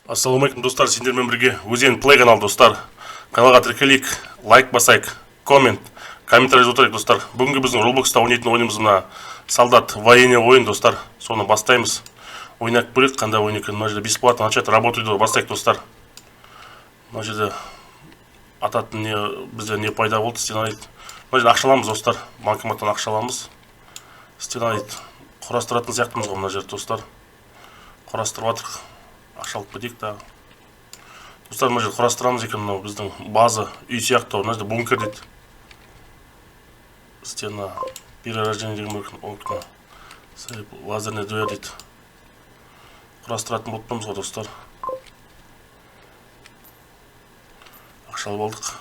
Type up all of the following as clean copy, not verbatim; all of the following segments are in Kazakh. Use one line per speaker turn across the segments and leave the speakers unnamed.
Ассалаумалейкум достар, сендермен бірге Өзен Play канал достар. Каналға тіркелейік, лайк басайық, комментарий жазайық достар. Бүгінгі біздің Roblox'та ойнайтын ойынымыз мына солдат военный ойын достар. Соны бастаймыз. Ойнап көрейік, қандай ойын екен. Мына жерде бесплатно начать работать бастайық достар. Мына жерде ататын не бізде не пайда болды, стенайт. Мына жерде ақша аламыз достар. Банкоматтан ақша аламыз. Стенайт құрастыратын сияқтымыз ғой мына жерде достар. Құрастырып жатырық. Ақша алып кетейік та. Достар, мына жерде құрастырамыз екен, мынау біздің база, үй сияқты, мына жерде бункер дейді. Стена перерождение деген окна. Лазерный дверь дейді. Құрастыратын болып тұрмыз ғой достар. Ақша алып алдық.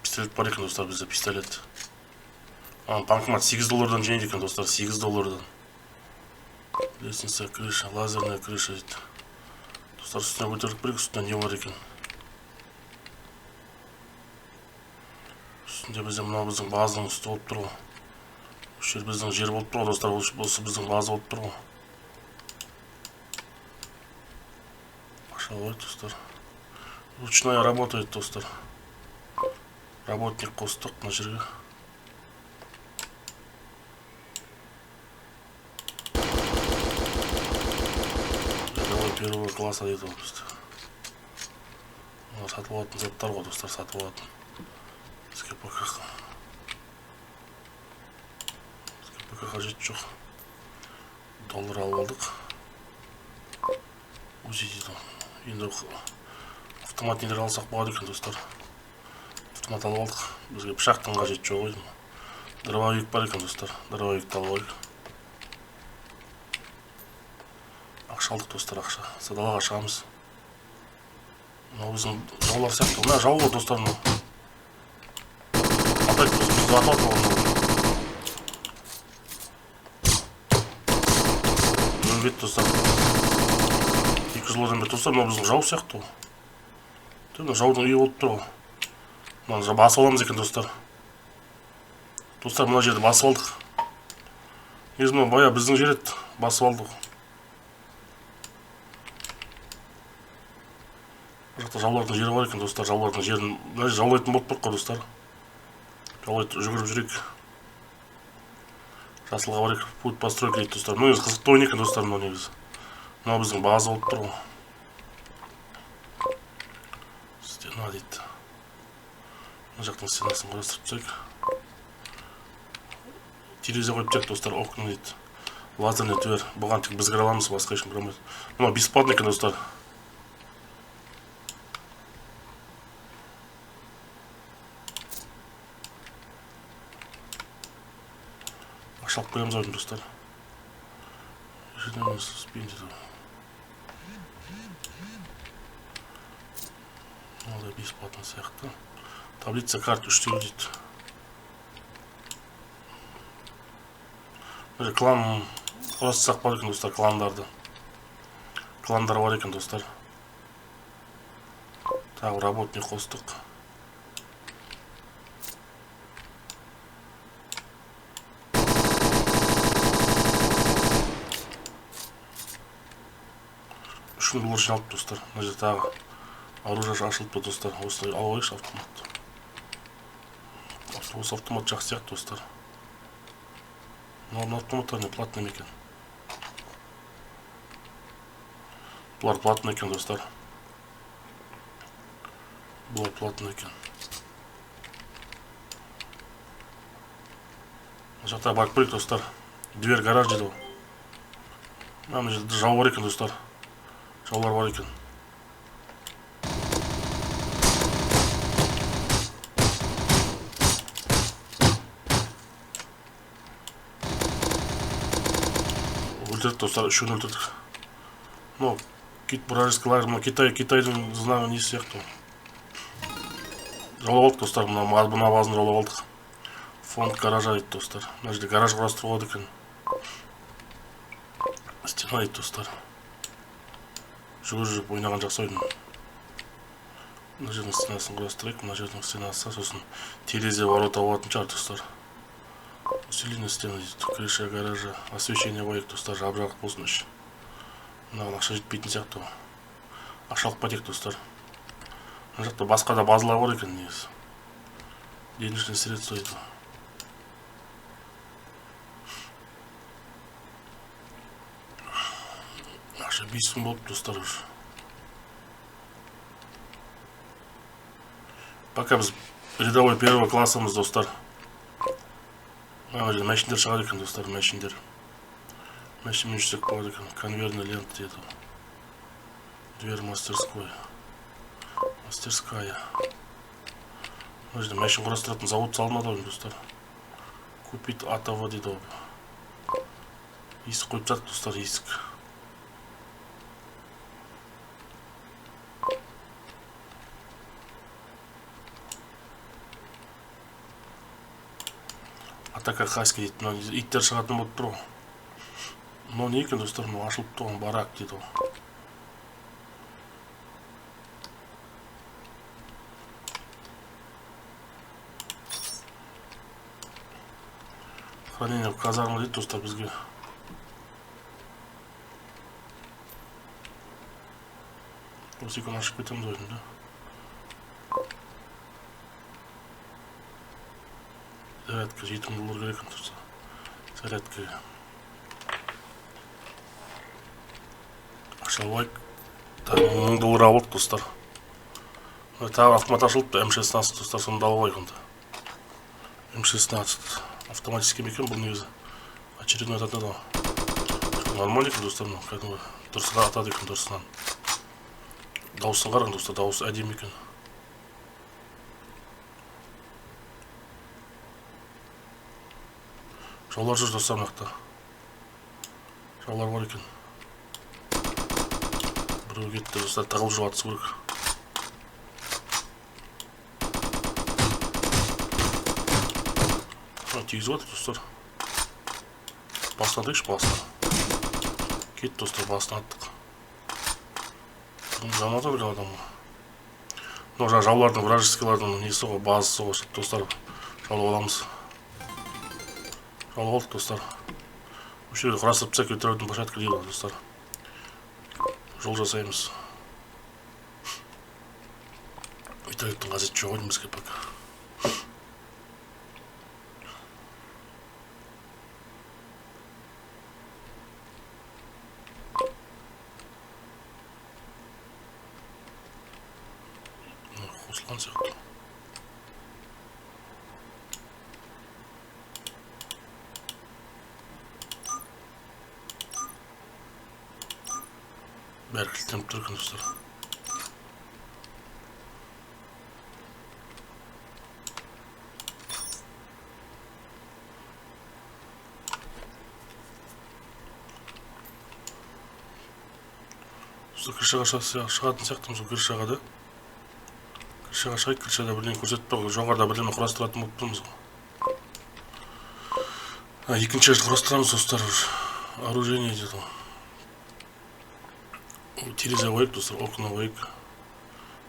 Пистолет бар екен достар, бізде пистолет. Банкомат $8 жинайды екен достар, $8. Лестница, крыша, лазерная крыша дейді. Достар, үстіне көтеріп берейік, үстіне не бар екен. Үстінде бізде мынау біздің базаның үсті болып тұр ғой. Осы жер біздің жер болып тұр ғой достар, осы біздің база болып тұр ғой. Ақша алайық достар. Ручная работает достар. Работник қостық мына жерге. Первого класса дейді ол бізде. Сатып алатын заттар ғой достар, сатып алатын. Бізге пока қажет жоқ. Доллар алып алдық. Узи дейді. Енді автомат нелер алсақ болады екен достар. Автомат алып алдық. Бізге пышақтың қажет жоқ еді. Дробовик бар екен достар. Дробовикті алып алайық. Ақша алдық достар, ақша. Садалаға шығамыз. Мынау біздің жаулар сияқты. Мына жау ғой достар, мынау. Атайық бізді атып атып. Өлбет достар. $200 бет достар, мынау біздің жау сияқты ғой. Мына жаудың үйі болып тұр ғой. Мына басып аламыз екен достар. Достар, мына жерді басып алдық. Негізі мынау бая біздің жер еді, басып алдық. Жақта жаулардың жері бар екен достар, жаулардың жерін жаулайтын болып тұр қой достар. Жаулайтын жүгіріп жүрек. Жасылға бар екен, путь постройка дейді достар. Мына қызықты ойын екен достар, мынау негізі. Мынау біздің база болып тұр ғой. Стена дейді. Мына жақтың стенасын құрастырып түсек. Терезе қойып түсек достар, окна дейді. Лазерный дверь. Бұған тек біз кіре аламыз, басқа ешкім кіре алмайды. Мынау бесплатно екен достар. Ақша алып қоямыз ойын достар. Жерден спин дейді. Мынау да бесплатно сияқты. Таблица карт 3 дейді. Клан құрастырсақ бар екен достар, кландарды. Кландар бар екен достар. Тағы работник қостық. $3 жиналып достар. Мына жерде тағы оружие ашылып тұр достар. Осыны алып алайықшы автомат. Осы автомат жақсы сияқты достар. Мына автоматтар не платный екен. Бұлар платный екен достар. Бұлар платный екен. Жақта барып көрейік достар. Дверь гараж дейді ғой. Мына жерде жау бар екен достар. Жаулар бар екен. Өлтірдік достар, үшеуін өлтірдік. Мынау вражеский лагерь, мынау Китайдың знағы не сияқты. Жаулап алдық достар, мына базаны жаулап алдық. Фонд гаража дейді достар. Мына жерде гараж құрастырып алады екен. Стена дейді достар. Жүгіріп ойнаған жақсы ойын. Мына жердің стенасын құрастырайық. Мына жердің стенасы, сосын терезе ворота болатын шығар достар. Усиление стены, крыша гаража, освещение байық достар, жап-жарық болсын үшін. Мынаған ақша жетпейтін сияқты. Ақшалық патек достар. Мына жақта басқа да базалар бар екен негізі. Денежные средства это. Ақша 5 мың болып достар уже. Пока біз рядовой первого классымыз достар. Мәшіндер шығады екен достар, мәшіндер. Мәшінмен жүрсек болады екен. Конвейерная лента дейді. Дверь мастерской. Мастерская. Мына жерде мәшін құрастыратын завод салынады ғой достар. Купить АТВ дейді ғой. Есік қойып жатыр достар, есік. Атака хаски дейді. Мына иттер шығатын болып тұр ғой. Мынау не екен достар, мынау ашылып тұрған барак дейді ғой. Хранение в казарма дейді достар бізге. Осы екеуін ашып кетеміз ойын да. Зарядка 7 мың доллар керек достар. Зарядка. Ақшалайк. Так, 1000 доллар алып достар. Тағы автомат ашылыпты, М16 достар, соны да алып ойқында. М16. Автоматический мекен бұл негізі. Очередной атады ғой. Нормально екен достар, кәдімгі дұрысыға атады екен дұрысынан. Дауысын қарағын достар, дауысы әдемі екен. Жаулар жүр достар мынақта. Жаулар бар екен. Біреу кетті достар, тағылып жүріп атысы керек. Тегізіп атыр достар. Басын атайықшы, басын. Кетті достар, басын аттық. Жамады білген адамға. Мынау жаңа жаулардың, вражескілердің несі ғой, базысы ғой достар. Жаулы оламыз. Жаулы олдық достар. Осы жерде құрастырып тсек өтірердің площадка дейді достар. Жол жасаймыз. Өтіректің қажеті жоқ ойын бізге пока. Қосылған сияқты. Бәрі кілттеніп тұр екен достар. Крышаға шығатын сияқтымыз ғой, крышаға да. Крышаға шығайық, крышада бірден көрсетіп тұр, жоғарда бірден құрастыратын болып тұрмыз ғой. Екінші құрастырамыз достар, оружение дейді ғой. Терезе қойып достар, окна қойып.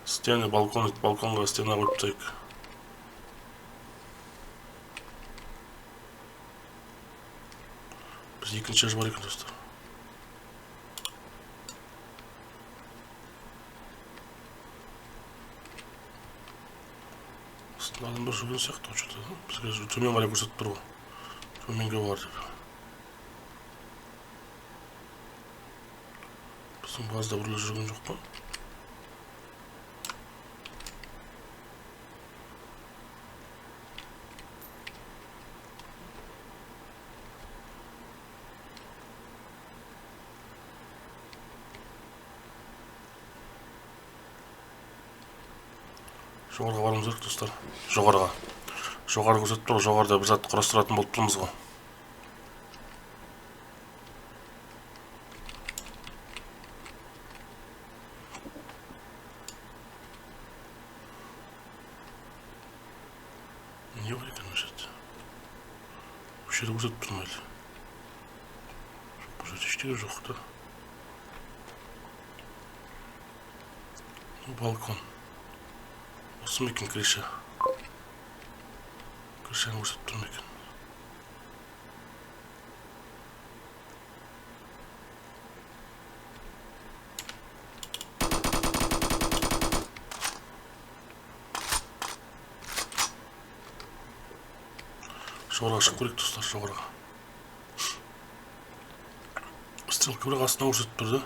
Стены, балконға стена қойып тайық. Біз екінші бар екен достар. Адамдар жүрген сияқты ғой, бізге төмен қарай көрсетіп тұр ғой. Төменге бар деп. Біздің базда біреулер жүрген жоқ па? Жоғарға барымыз керек достар. Жоғарға. Жоғары көрсетіп тұр, жоғарда бір зат құрастыратын болып тұрмыз ғой. Не бар екен осы жерде? Осы жерде көрсетіп тұрмайды. Бұл жерде ештеңе жоқ та. Балкон. Осы ма екен крыша? Крышаны көрсетіп тұр ма екен? Жоғарыға шығып керек достар, жоғарыға. Стрелка бірақ астына көрсетіп тұр да.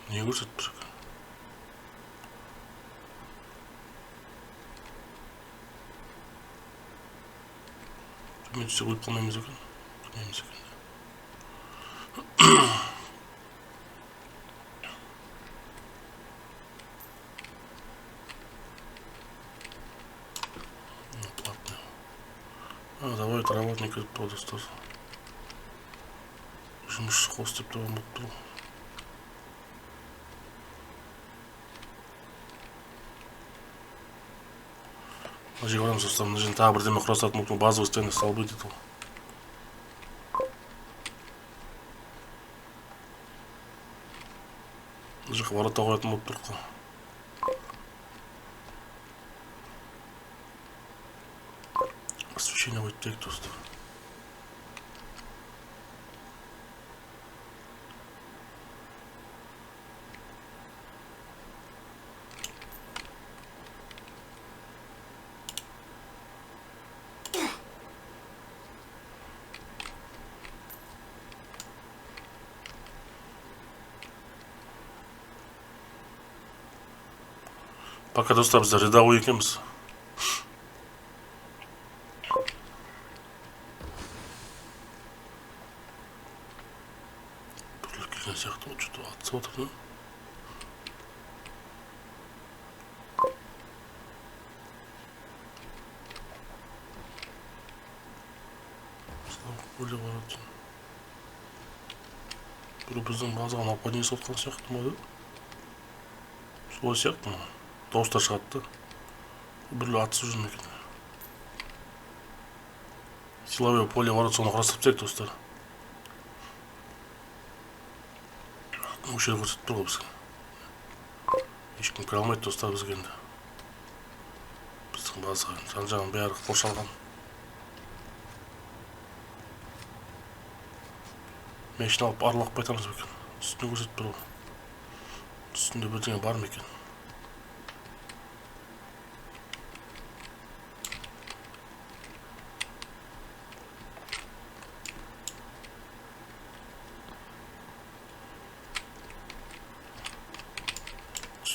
Не көрсетіп тұр екен? Төмен түссе өліп қалмаймыз екен. Білмейміз екен. Давай это работник это достар. Жұмысшы қос деп тұрған болып тұр. Мына жерге барамыз достар. Мына жерден тағы бірдеме құрастыратын болып тұр. Базовый стены салып дейді ол. Мына жаққа ворота қоятын болып тұр қой. Освещение қойып керек достар. Пока достар біздер рядовой екенбіз. Бірлік келген сияқты ол что-то атысып отыр да. Бөле барады. Бір біздің базаға нападение сотқан сияқты ма да? Солай сияқты ма? Дауыстар шығады да. Бірлі атысып жүрмек екен. Силовое поле ворот соны құрастырып тек достар. Өшер көрсетіп тұр ғой бізге. Ешкім кіре алмайды достар бізге енді. Біздің базаға жан жағын бәрі қоршалған. Мешін алып аралап қайтамыз ба екен. Үстіне көрсетіп тұр ғой. Үстінде бірдеңе бар ма екен.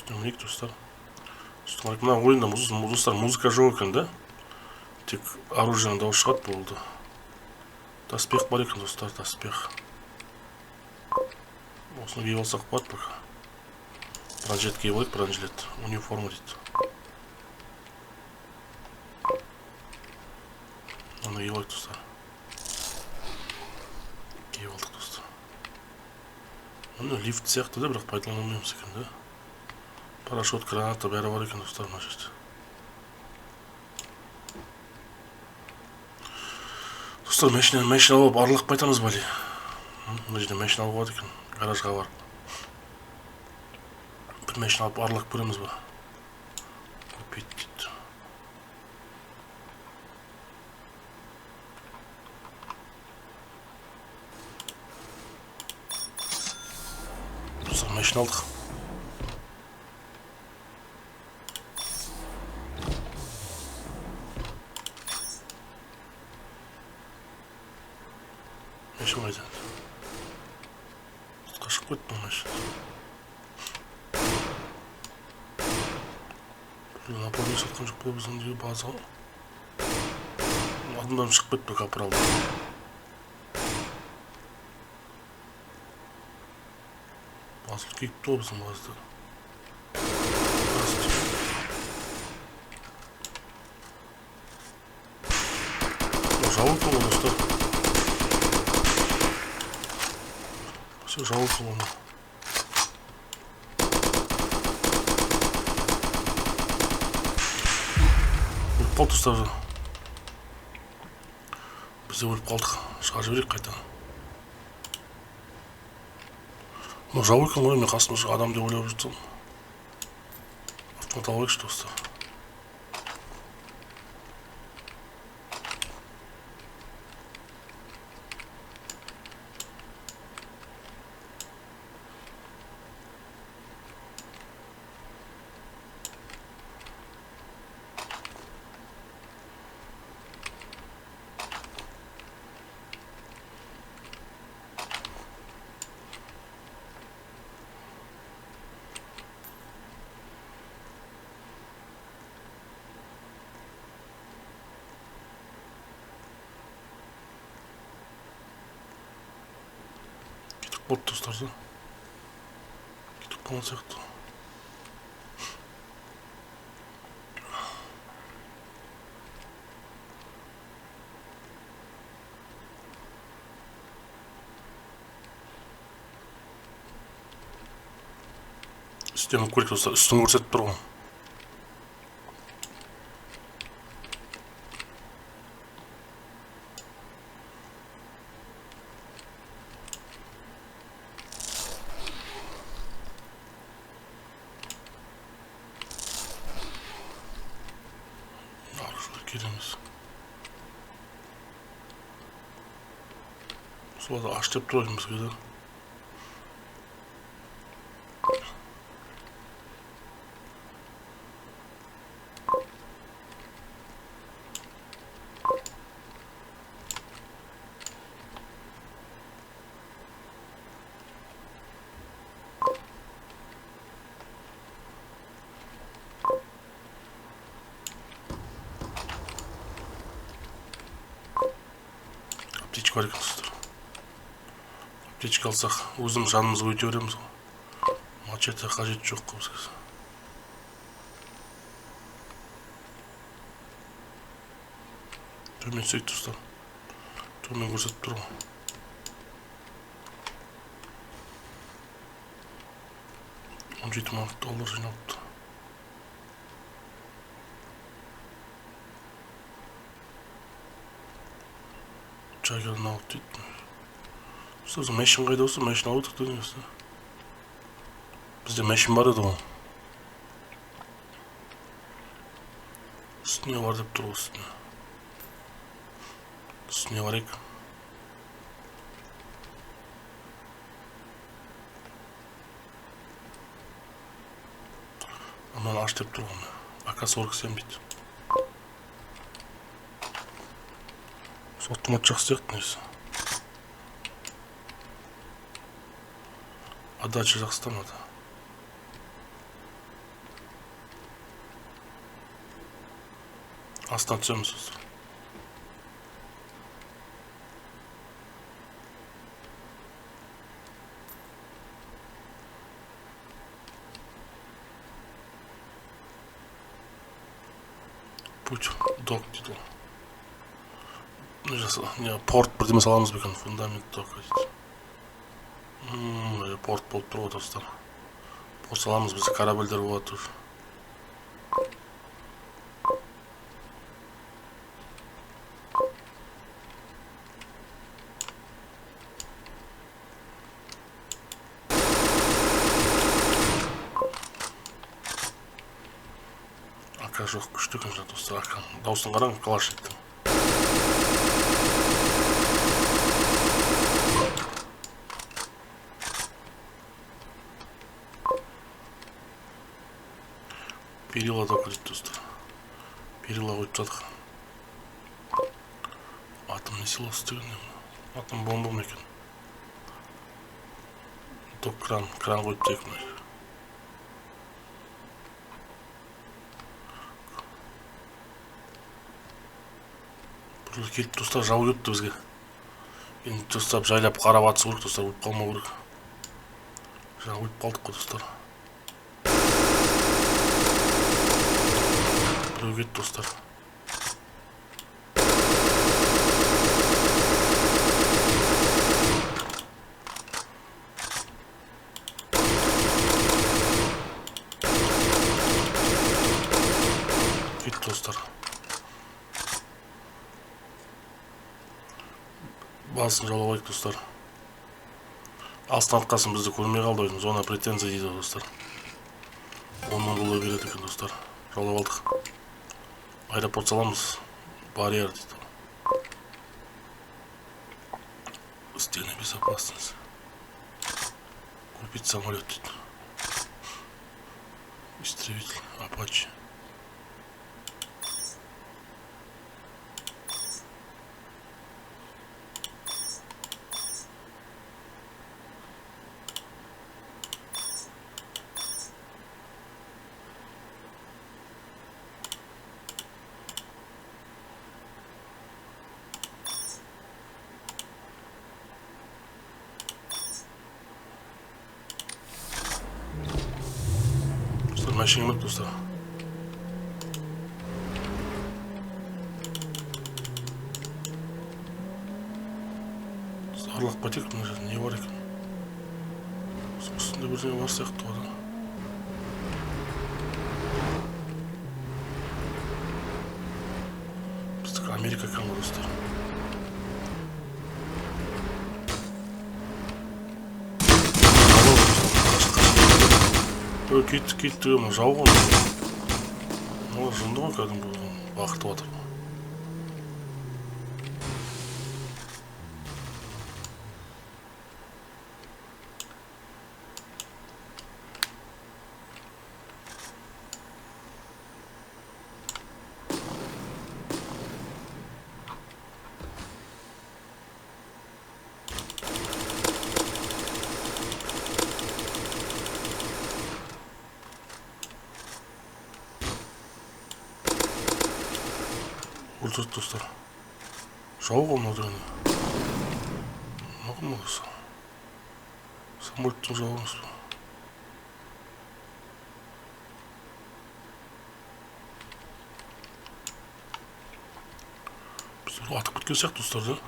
Мінейік достар. Мына ойында достар музыка жоқ екен да. Тек оружияның дауысы шығады болды. Доспех бар екен достар, доспех. Осыны киіп алсақ болады пока. Бронжилет киіп алайық, бронжилет. Униформа дейді. Оны киіп алайық достар. Киіп алдық достар. Оны лифт сияқты да, бірақ пайдаланылмаймыз екен да. Парашют, граната бәрі бар екен достар мына жерде. Достар, машина алып аралап қайтамыз бәле. Мына жерде машина алып болады екен, гаражға барып. Бір машина алып аралап көреміз ба? Купить дейді. Достар, машина алдық. Машина қайда? Сыртқа шығып кетті бұл машина. Нападение сатқан жоқ па біздің де базаға? Адамдан шығып кетті капралда. Басылып кетті ғой біздің базада. Жауып тұр ғой достар. Все, жауып тұр оны. Өліп қалды достар. Біз де өліп қалдық. Шығарып жіберейік қайта. Жау екен ғой, мен қасымда адам деп ойлап жүрдім. Автомат алайықшы достар. болды достар да. Кетіп қалған сияқты. Үстемі көрек достар, үстін көрсетіп тұр ғой. Келеміз. Соларды аш деп тұрайын бізге де. Аптечка бар екен достар. Аптечка алсақ, өзіміз жанымызға өте береміз ғой. Мачете қажет жоқ қой бізге. Төмен түсейік достар. Төмен көрсетіп тұр ғой. $17,000 жиналыпты. Жайгерін алып дейді. Сөзі мәшін қайда осы? Мәшін алып өтік дедіңіз. Бізде мәшін бар еді ғой. Үстіне бар деп тұр үстіне. Үстіне барайық. Аман аш деп тұр ғой. АК-47 дейді. Автомат жақсы сияқты несі. Отдача жақсы тамады. Астынан түсеміз достар. Путь док дейді ол. Порт бірдеме саламыз бекен, фундамент док дейді. Порт болып тұр ғой достар. Порт саламыз, бізде корабльдер болады уже. АК жоқ, күшті екен достар. Дауысын қараң, калашниктің. Перила да көреді достар. Перила қойып жатық. Атом не силасы деген. Атом бомба ма екен? Док кран қойып тек мына. Біреулер келіп достар, жау кетті бізге. Енді достар жайлап қарап атысы керек достар, өліп қалмау керек. Жаңа өліп қалдық қой достар. Біреу кетті достар. Кетті достар. Басын жаулап алайық достар. Астан атқасын бізді көрмей қалды. Зона претензия дейді достар. 10 мың доллар береді екен достар. Жаулап алдық. Аэропорт саламыз. Барьер дейді. Стены безопасности. Купить самолет дейді. Истребитель Апачи. ештеңе болмайды достар. Аралап кетейік, мына жерде не бар екен? Үстінде бірдеңе бар сияқты ғой. Біздікі Америка екен ғой достар. Кетті, жау ғой. Жынды ғой кәдімгі бақыртып жатыр. Өлтірді достар. Жау ғой мына дегені. Маған осы. Самолеттің жауы емес пе? Біздер атып кеткен сияқты достар да.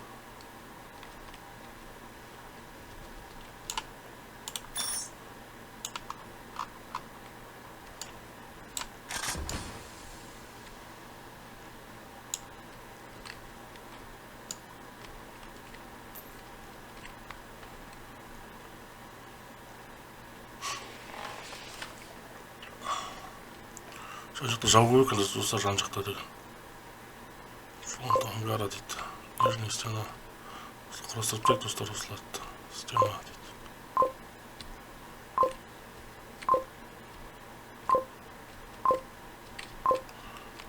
Жан жақта жау көп екен достар, жан жақта деген. Фронт ангара дейді. Нижняя стена. Құрастырып тұрайық достар осыларды. Стена дейді.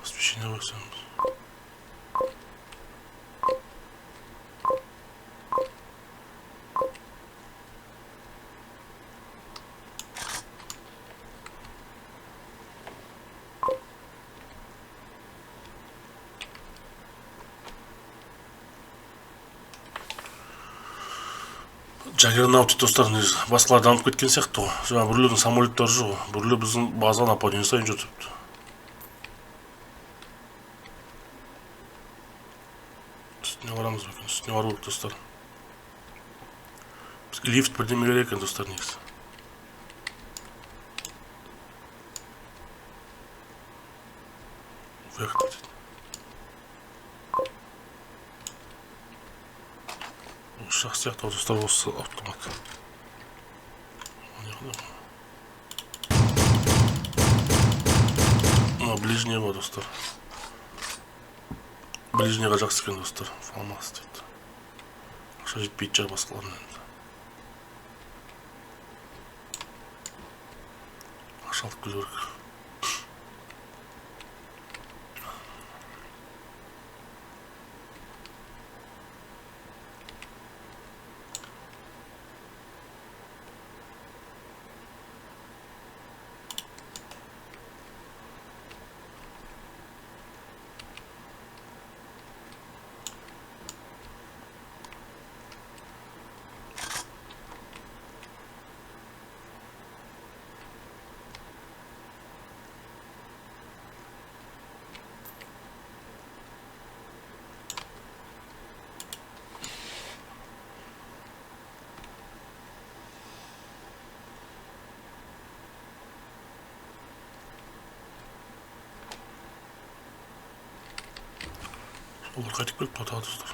Освещение қойсамыз. Джаггернаут достар, басқалар дамып кеткен сияқты ғой. Жаңа біреулердің самолеттері жүр ғой. Біреулер біздің базаға нападение жасайын жүріпті. Үстіне барамыз ба екен? Үстіне бару керек достар. Бізге лифт бірдеме керек екен достар, негізі. Вверх дейді. Ұшақ сияқты достар, осы автомат. Ближнее бар достар. Ближнеға жақсы екен достар. Фалмас дейді. Ақша жетпейді жар басқаларынан енді. Ақша алып келу керек. Олар қайтып келіп батады достар.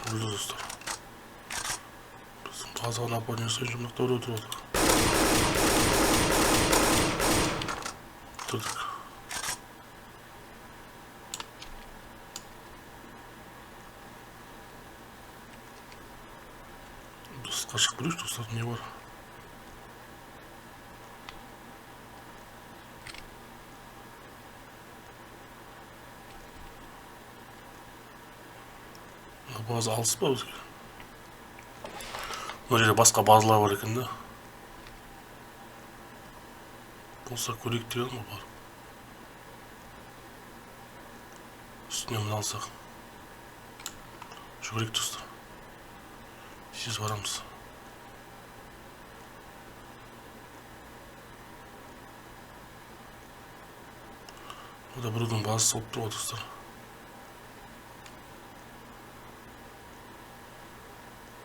Өлді достар. Біздің базаға нападение жасайын жұмақта өліп отырып. Тұрдық. Біз қашық көрейік достар, не бар? База алыс па бізге? мына жерде басқа базалар бар екен да. Болса көрейік деген ғой бар. Үстіне мына алсақ. Жүгірейік достар. Тез барамыз. Burada біреудің базасы болып тұр ғой достар.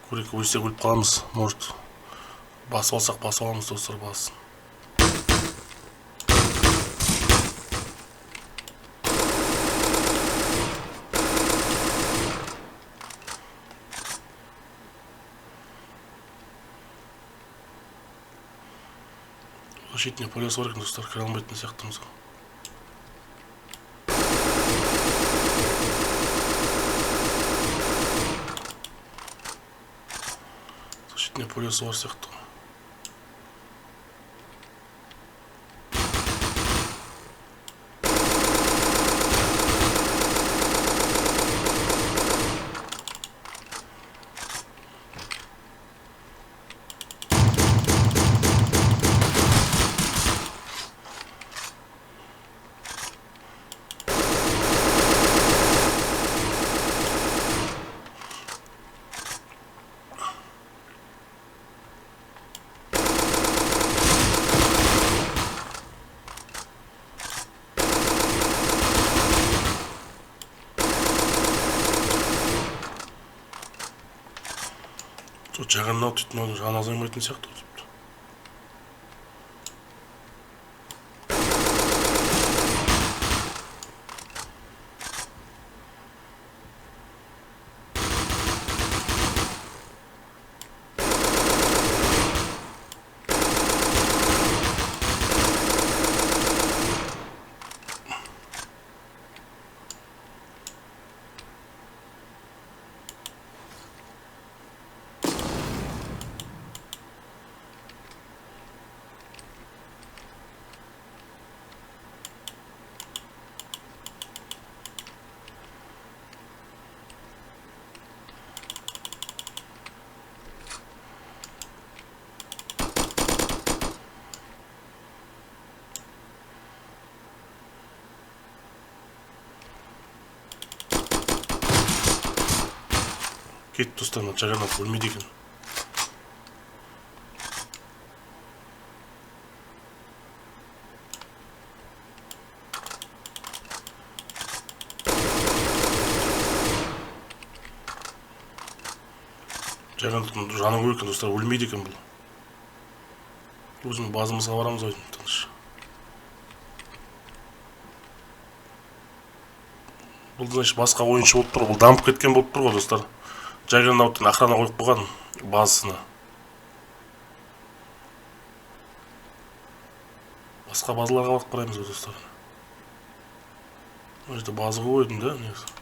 Көрейік, өлсе өліп қаламыз. Может, басып алсақ басып аламыз достар басын. Шетіне полясы бар екен достар, кіре алмайтын сияқтымыз. Шетіне полясы бар сияқты. Жағаннау түйтін жағын азаймайтын сияқты өтіпті. Кетіп достар, жағаннау өлмейді екен. Жағаннау жаны көп екен достар, өлмейді екен бұл. Өзіміз базымызға барамыз ойын тыныш. Бұл значит басқа ойыншы болып тұр, бұл дамып кеткен болып тұр ғой достар. Жағаннаудың охрана қойып қойған базасына. Басқа базаларға барып қараймыз ғой достар. Мына жерде база қойдым да, негізі.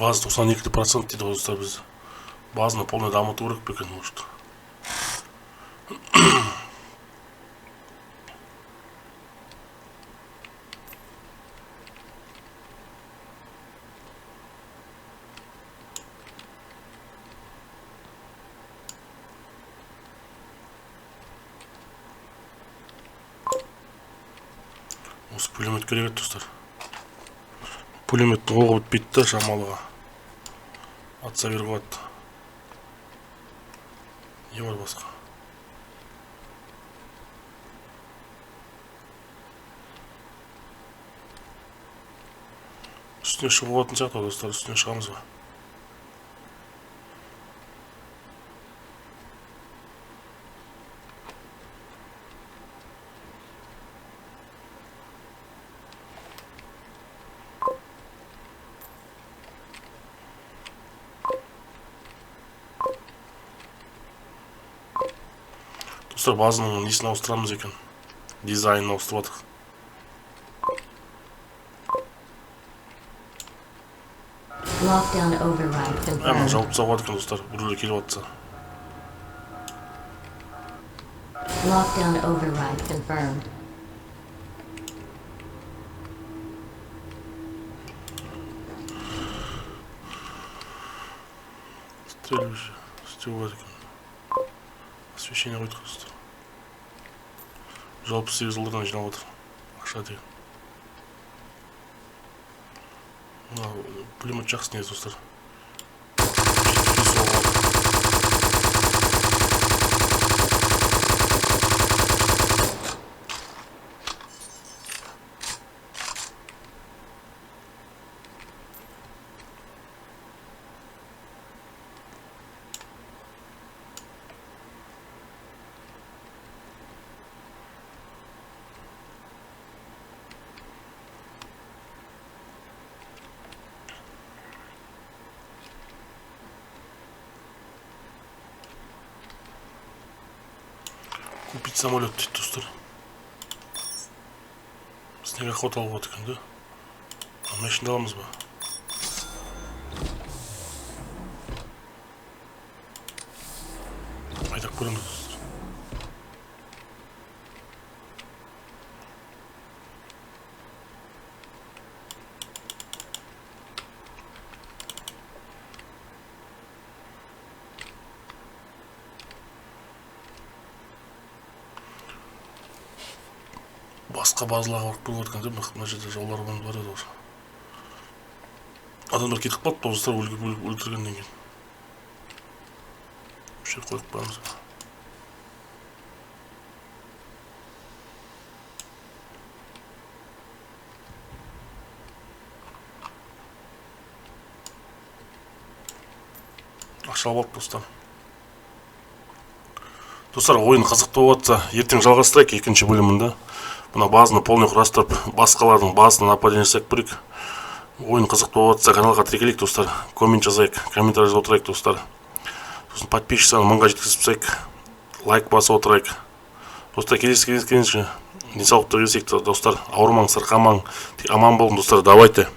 База 92% дейді достар біз. Базаны полный дамыту керек пе екен, может. Осы пулемет керек достар. Пулеметтің оғы бітпейді шамалыға. Атса беріп қойды. Не бар басқа? Үстіне шығып болатын сияқты достар, үстіне шығамыз ба? Достар, базаның несін ауыстырамыз екен. Дизайнын ауыстырып жатырық.
Lockdown override confirmed.
Жауып тастауға болады екен, достар. Біреулер келіп жатса.
Lockdown override confirmed.
Стрельбище. Істеу болады екен. Освещение қойдық, достар. 68 доллардан жиналып отыр. Ақша деген. Пулемет жақсы негізі, достар. Купить самолет дейді, достар. Снегоход алып отыр екен, да? Машина аламыз ба? Айдап көреміз, достар. Басқа базаларға барып көріп отқан деп, мына жерде жаулар бар еді осы. Адамдар кетіп қалды, достар өлтіргеннен кейін. Осы жерге қойып қоямыз. Ақша алып алып, достар. Достар, ойын қызықты болып жатса, ертең жалғастырайық екінші бөлімінде. Мына базаны полный құрастырып, басқалардың базына нападение жасап көрейік. Ойын қызықты болып жатса, каналға тіркелейік, достар. Коммент жазайық, комментарий жазып отырайық, достар. Сосын подписчик саны 1000-ға жеткізіп тастайық. Лайк басып отырайық. Достар, келесі денсаулықта келсек, достар. Ауырмаң, сырқамаң, аман болың, достар. Давайте.